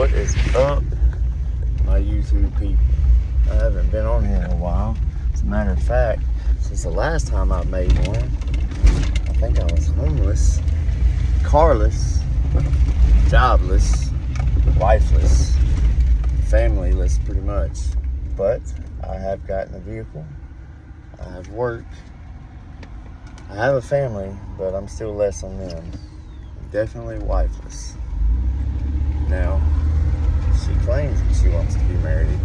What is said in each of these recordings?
What is up, my YouTube people? I haven't been on here in a while. As a matter of fact, since the last time I made one, I think I was homeless, carless, jobless, wifeless, familyless pretty much. But I have gotten a vehicle, I have work, I have a family, but I'm still less on them. Definitely wifeless. Now, she claims that she wants to be married.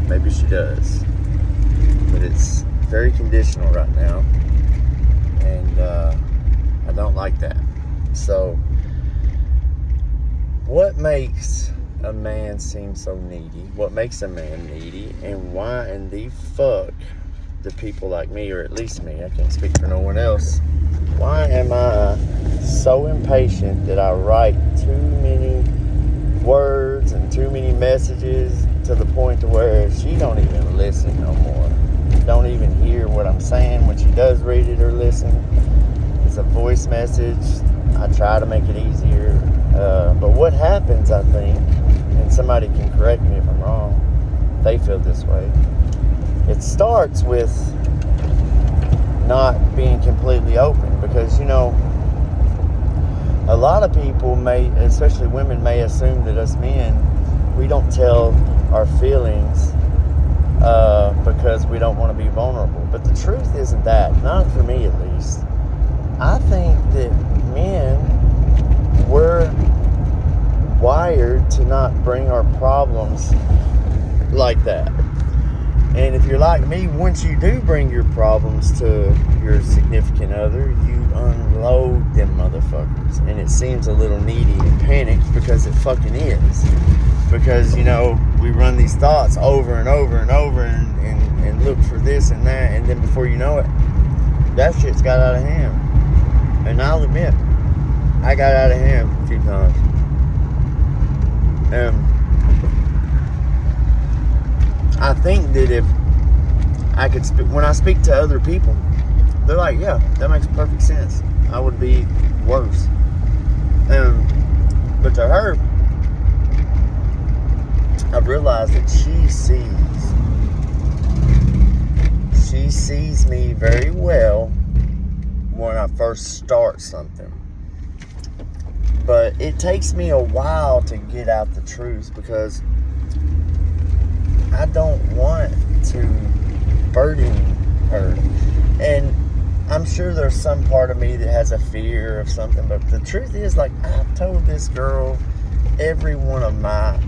Maybe she does. But it's very conditional right now. And I don't like that. So, what makes a man seem so needy? What makes a man needy? And why in the fuck do people like me, or at least me, I can't speak for no one else, why am I so impatient that I write too many words and too many messages to the point to where she don't even listen no more? Don't even hear what I'm saying when she does read it or listen. It's a voice message. I try to make it easier. But what happens, I think, and somebody can correct me if I'm wrong, if they feel this way, it starts with not being completely open, because, you know, a lot of people may, especially women, may assume that us men, we don't tell our feelings because we don't want to be vulnerable. But the truth isn't that, not for me at least. I think that men, we're wired to not bring our problems like that. And if you're like me, once you do bring your problems to your significant other, you unload them motherfuckers. And it seems a little needy and panicked, because it fucking is. Because, you know, we run these thoughts over and over and over and look for this and that. And then before you know it, that shit's got out of hand. And I'll admit, I got out of hand a few times. I think that if I could when I speak to other people, they're like, yeah, that makes perfect sense. I would be worse. But to her, I've realized that she sees me very well when I first start something. But it takes me a while to get out the truth, because I don't want to burden her. And I'm sure there's some part of me that has a fear of something, but the truth is, like, I've told this girl every one of my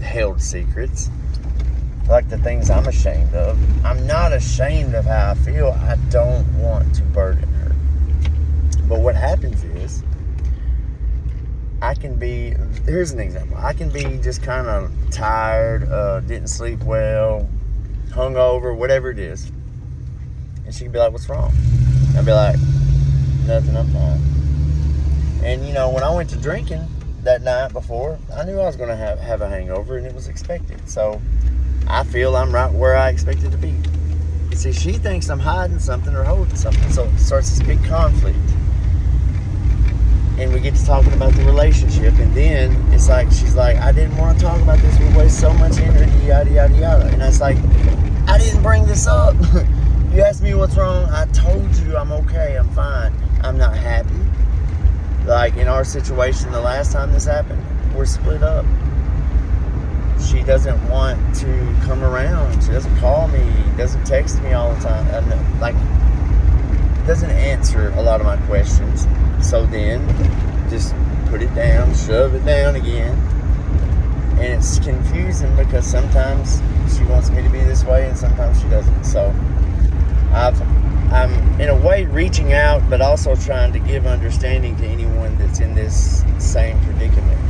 held secrets, like the things I'm ashamed of. I'm not ashamed of how I feel. I don't want to burden her. But what happens is, here's an example. I can be just kind of tired, didn't sleep well, hungover, whatever it is. And she can be like, what's wrong? I'd be like, nothing, I'm fine. And, you know, when I went to drinking that night before, I knew I was going to have a hangover, and it was expected. So I feel I'm right where I expected to be. You see, she thinks I'm hiding something or holding something, so it starts this big conflict. And we get to talking about the relationship, and then it's like, she's like, I didn't want to talk about this, we waste so much energy, yada, yada, yada. And I was like, I didn't bring this up. You asked me what's wrong, I told you I'm okay, I'm fine. I'm not happy. Like, in our situation, the last time this happened, we're split up. She doesn't want to come around, she doesn't call me, doesn't text me all the time, like, doesn't answer a lot of my questions. So then, just put it down, shove it down again. And it's confusing, because sometimes she wants me to be this way and sometimes she doesn't. So I'm in a way reaching out, but also trying to give understanding to anyone that's in this same predicament.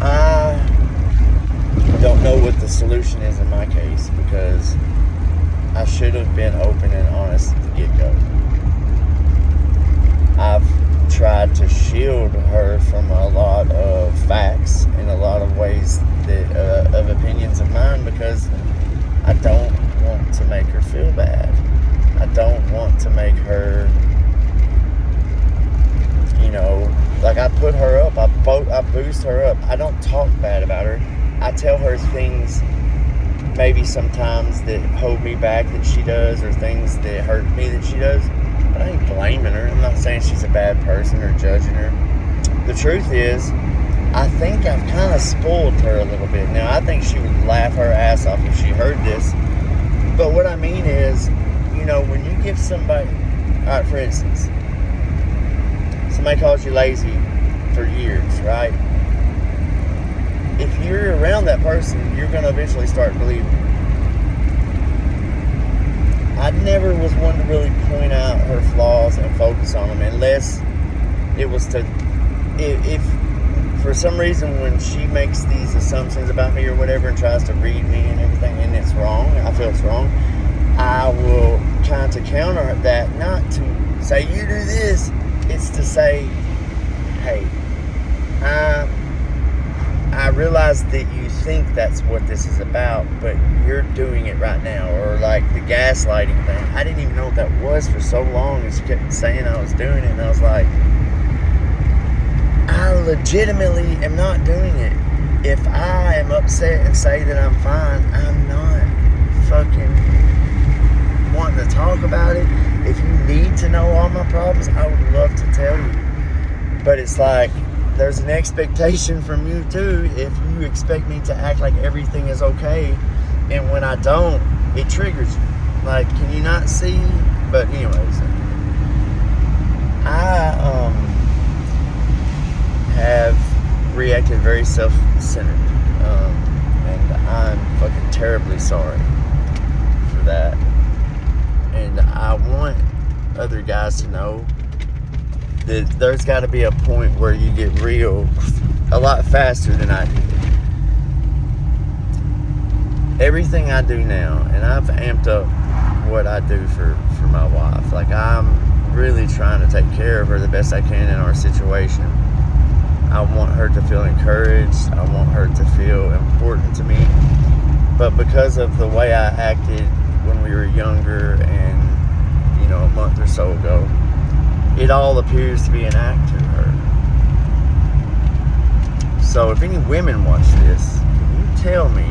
I don't know what the solution is in my case, because I should have been open and honest at the get-go. I've tried to shield her from a lot of facts in a lot of ways that of opinions of mine, because I don't want to make her feel bad. I don't want to make her, you know, like I put her up. I boost her up. I don't talk bad about her. I tell her things maybe sometimes that hold me back that she does, or things that hurt me that she does. But I ain't blaming her. I'm not saying she's a bad person or judging her. The truth is, I think I've kind of spoiled her a little bit. Now, I think she would laugh her ass off if she heard this. But what I mean is, when you give somebody, all right, for instance, somebody calls you lazy for years, right? If you're around that person, you're going to eventually start believing. I never was one to really point out her flaws and focus on them unless it was to, if for some reason when she makes these assumptions about me or whatever and tries to read me and everything and it's wrong, I feel it's wrong, I will kind of counter that, not to say you do this, it's to say, hey, I realize that you think that's what this is about, but you're doing it right now. Or like the gaslighting thing. I didn't even know what that was for so long, and she kept saying I was doing it, and I was like, I legitimately am not doing it. If I am upset and say that I'm fine, I'm not fucking wanting to talk about it. If you need to know all my problems, I would love to tell you. But it's like, there's an expectation from you too. If you expect me to act like everything is okay, and when I don't, it triggers you. Like, can you not see? But anyways, I have reacted very self-centered, and I'm fucking terribly sorry for that. And I want other guys to know that there's got to be a point where you get real a lot faster than I did. Everything I do now, and I've amped up what I do for my wife. Like, I'm really trying to take care of her the best I can in our situation. I want her to feel encouraged. I want her to feel important to me. But because of the way I acted when we were younger and, a month or so ago, it all appears to be an act to her. So if any women watch this, can you tell me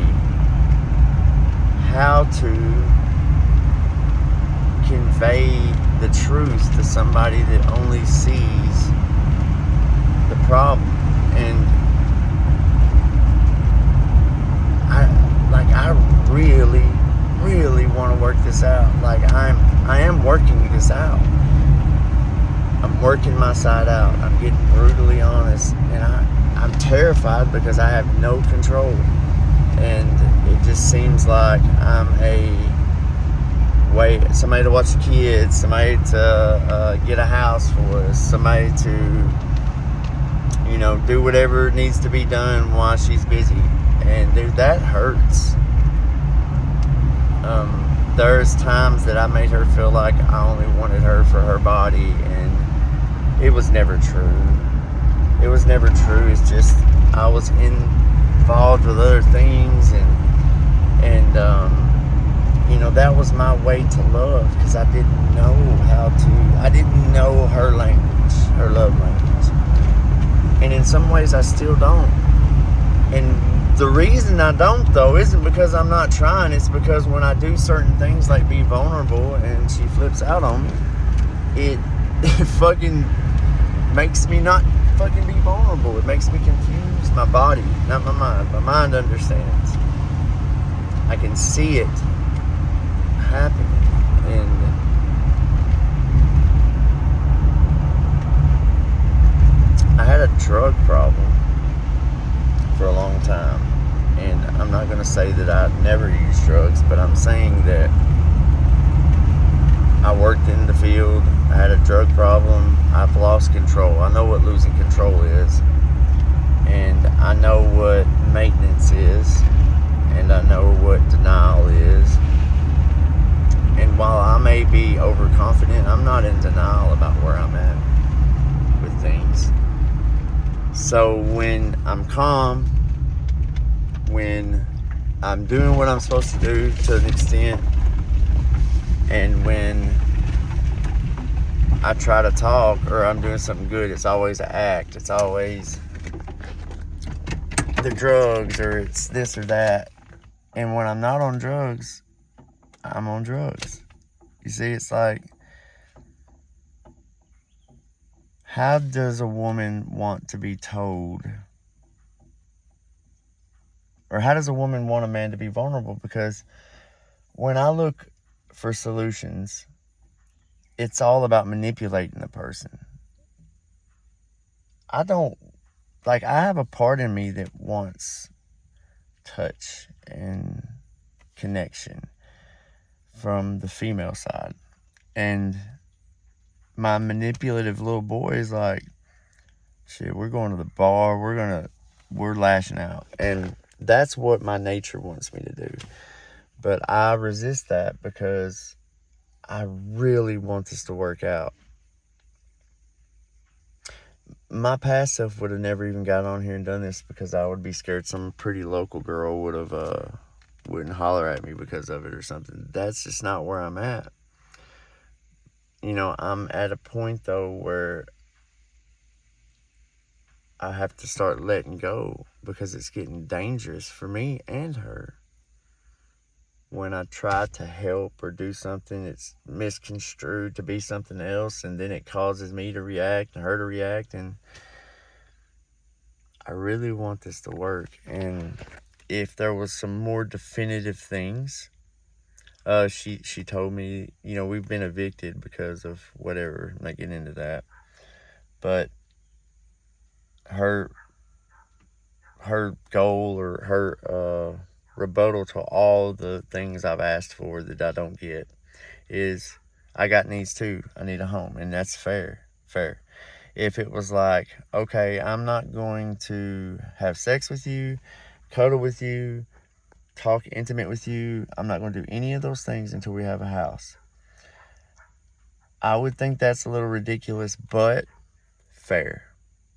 how to convey the truth to somebody that only sees the problem? And I really want to work this out. Like, I am working this out. I'm working my side out. I'm getting brutally honest, and I'm terrified because I have no control. And it just seems like I'm somebody to watch the kids, somebody to get a house for us, somebody to, do whatever needs to be done while she's busy. And dude, that hurts. There's times that I made her feel like I only wanted her for her body, and it was never true. It was never true. It's just I was involved with other things, and that was my way to love, because I didn't know I didn't know her language, her love language. And in some ways I still don't. And the reason I don't, though, isn't because I'm not trying. It's because when I do certain things like be vulnerable and she flips out on me, it fucking makes me not fucking be vulnerable. It makes me confuse my body, not my mind. My mind understands. I can see it happening. And I had a drug problem for a long time. And I'm not going to say that I never used drugs, but I'm saying that I worked in the field. I had a drug problem. I've lost control. I know what losing control is. And I know what maintenance is. And I know what denial is. And while I may be overconfident, I'm not in denial about where I'm at with things. So when I'm calm, when I'm doing what I'm supposed to do to an extent, and when I try to talk or I'm doing something good, it's always an act. It's always the drugs or it's this or that. And when I'm not on drugs, I'm on drugs. You see, it's like, how does a woman want to be told, or how does a woman want a man to be vulnerable? Because when I look for solutions, it's all about manipulating the person. I have a part in me that wants touch and connection from the female side. And my manipulative little boy is like, shit, we're going to the bar, we're lashing out. And that's what my nature wants me to do. But I resist that because I really want this to work out. My past self would have never even got on here and done this because I would be scared some pretty local girl wouldn't holler at me because of it or something. That's just not where I'm at. You know, I'm at a point though where I have to start letting go because it's getting dangerous for me and her. When I try to help or do something, it's misconstrued to be something else, and then it causes me to react and her to react. And I really want this to work. And if there was some more definitive things, she told me, you know, we've been evicted because of whatever. I'm not getting into that, but her goal or her rebuttal to all the things I've asked for that I don't get is, I got needs too. I need a home. And that's fair. If it was like, okay, I'm not going to have sex with you, cuddle with you, talk intimate with you, I'm not going to do any of those things until we have a house, I would think that's a little ridiculous, but fair.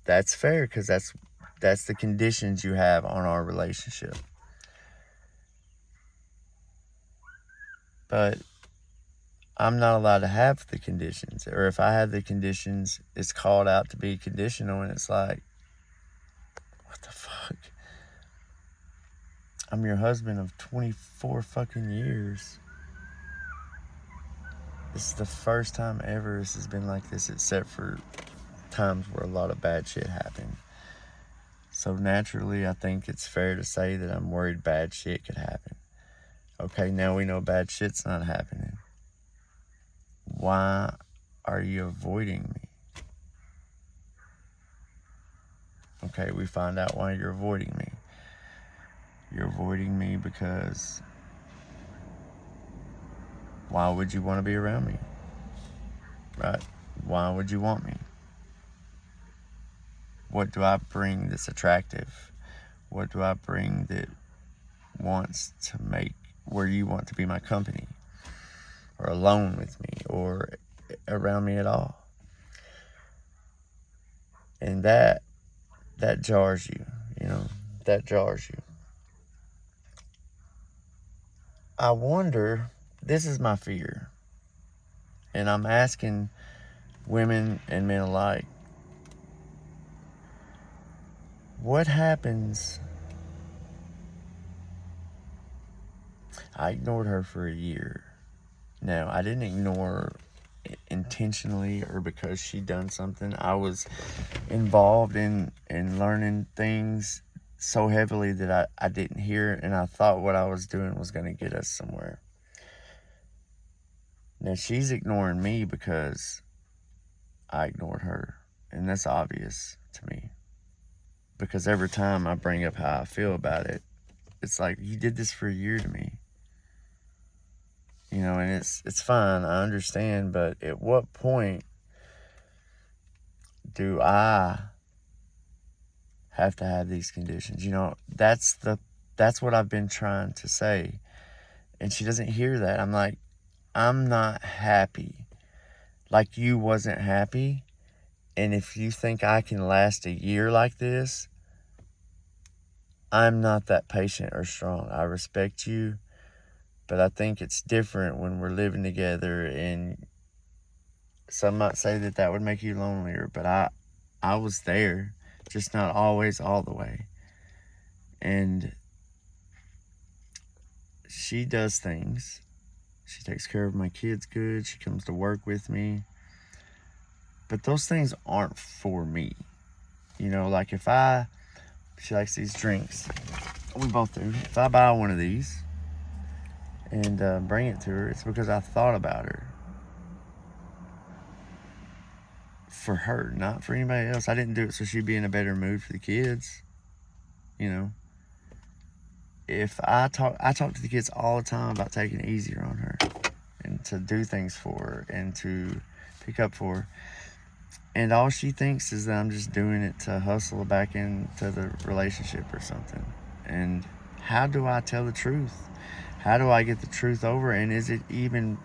That's fair because that's the conditions you have on our relationship. But I'm not allowed to have the conditions. Or if I have the conditions, it's called out to be conditional, and it's like, what the fuck? I'm your husband of 24 fucking years. This is the first time ever this has been like this, except for times where a lot of bad shit happened. So naturally, I think it's fair to say that I'm worried bad shit could happen. Okay, now we know bad shit's not happening. Why are you avoiding me? Okay, we find out why you're avoiding me. You're avoiding me because why would you want to be around me? Right? Why would you want me? What do I bring that's attractive? What do I bring that wants to make where you want to be my company? Or alone with me? Or around me at all? And that jars you, you know? That jars you. I wonder, this is my fear, and I'm asking women and men alike, what happens? I ignored her for a year. Now, I didn't ignore her intentionally or because she'd done something. I was involved in learning things so heavily that I didn't hear it, and I thought what I was doing was going to get us somewhere. Now, she's ignoring me because I ignored her, and that's obvious to me. Because every time I bring up how I feel about it, it's like, you did this for a year to me. You know, and it's fine, I understand, but at what point do I have to have these conditions? You know, that's what I've been trying to say. And she doesn't hear that. I'm like, I'm not happy. Like you wasn't happy. And if you think I can last a year like this, I'm not that patient or strong. I respect you, but I think it's different when we're living together and some might say that would make you lonelier, but I was there, just not always all the way. And she does things. She takes care of my kids good. She comes to work with me. But those things aren't for me. You know, like she likes these drinks. We both do. If I buy one of these and bring it to her, it's because I thought about her. For her, not for anybody else. I didn't do it so she'd be in a better mood for the kids. You know, if I talk to the kids all the time about taking it easier on her and to do things for her and to pick up for her. And all she thinks is that I'm just doing it to hustle back into the relationship or something. And how do I tell the truth? How do I get the truth over? And is it even...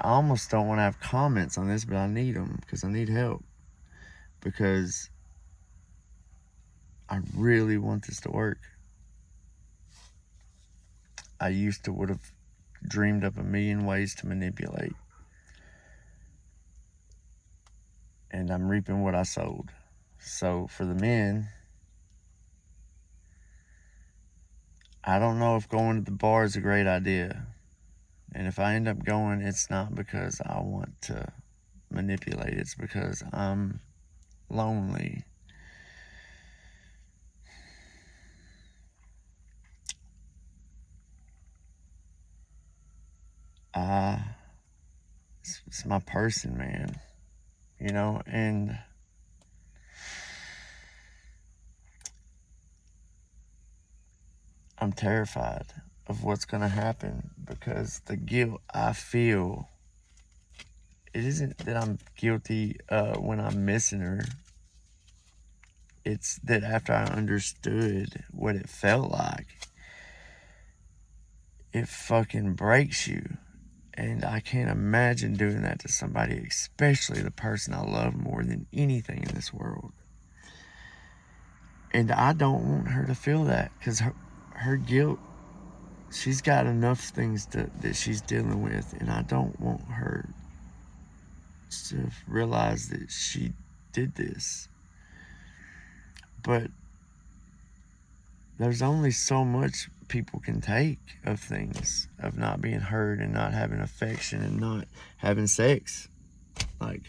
I almost don't want to have comments on this, but I need them because I need help. Because I really want this to work. I would have dreamed up a million ways to manipulate. And I'm reaping what I sowed. So for the men, I don't know if going to the bar is a great idea. And if I end up going, it's not because I want to manipulate. It's because I'm lonely. It's my person, man. You know, and I'm terrified of what's going to happen because the guilt I feel, it isn't that I'm guilty when I'm missing her. It's that after I understood what it felt like, it fucking breaks you. And I can't imagine doing that to somebody, especially the person I love more than anything in this world. And I don't want her to feel that because her guilt, she's got enough things that she's dealing with. And I don't want her to realize that she did this. But there's only so much people can take of things, of not being heard and not having affection and not having sex. Like,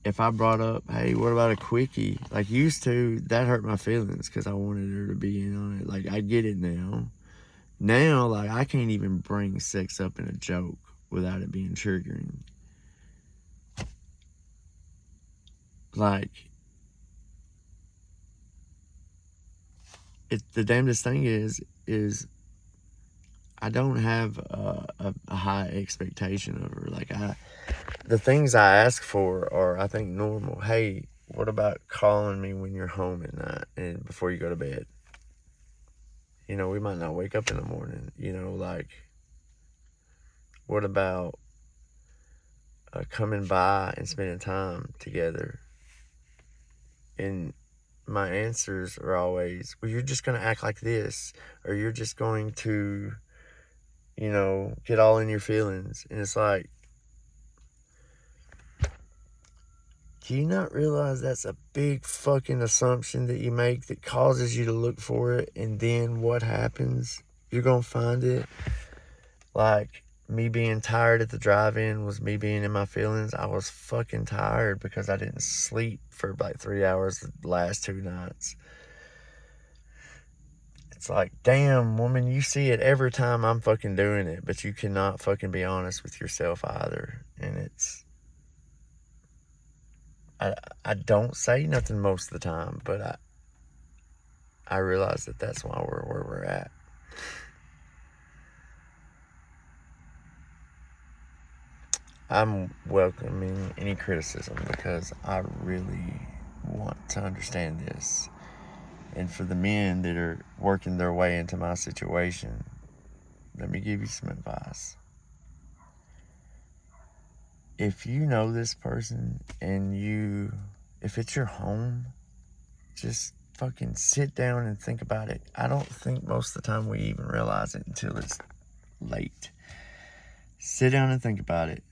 if I brought up, hey, what about a quickie? Like, used to, that hurt my feelings because I wanted her to be in on it. Like, I get it now. Now, like, I can't even bring sex up in a joke without it being triggering. Like, the damnedest thing is I don't have a high expectation of her. Like, the things I ask for are, I think, normal. Hey, what about calling me when you're home at night and before you go to bed? You know, we might not wake up in the morning. You know, like, what about coming by and spending time together? And my answers are always, well, you're just going to act like this, or you're just going to, you know, get all in your feelings. And it's like, do you not realize that's a big fucking assumption that you make that causes you to look for it, and then what happens? You're going to find it. Like, me being tired at the drive-in was me being in my feelings. I was fucking tired because I didn't sleep for like 3 hours the last 2 nights. It's like, damn, woman, you see it every time I'm fucking doing it, but you cannot fucking be honest with yourself either. And it's... I don't say nothing most of the time, but I realize that that's why we're where we're at. I'm welcoming any criticism because I really want to understand this. And for the men that are working their way into my situation, let me give you some advice. If you know this person and if it's your home, just fucking sit down and think about it. I don't think most of the time we even realize it until it's late. Sit down and think about it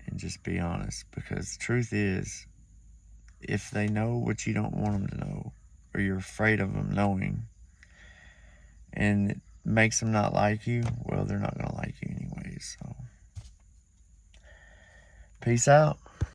and just be honest, because the truth is, if they know what you don't want them to know, or you're afraid of them knowing, and it makes them not like you, well, they're not going to like you anyways. So, peace out.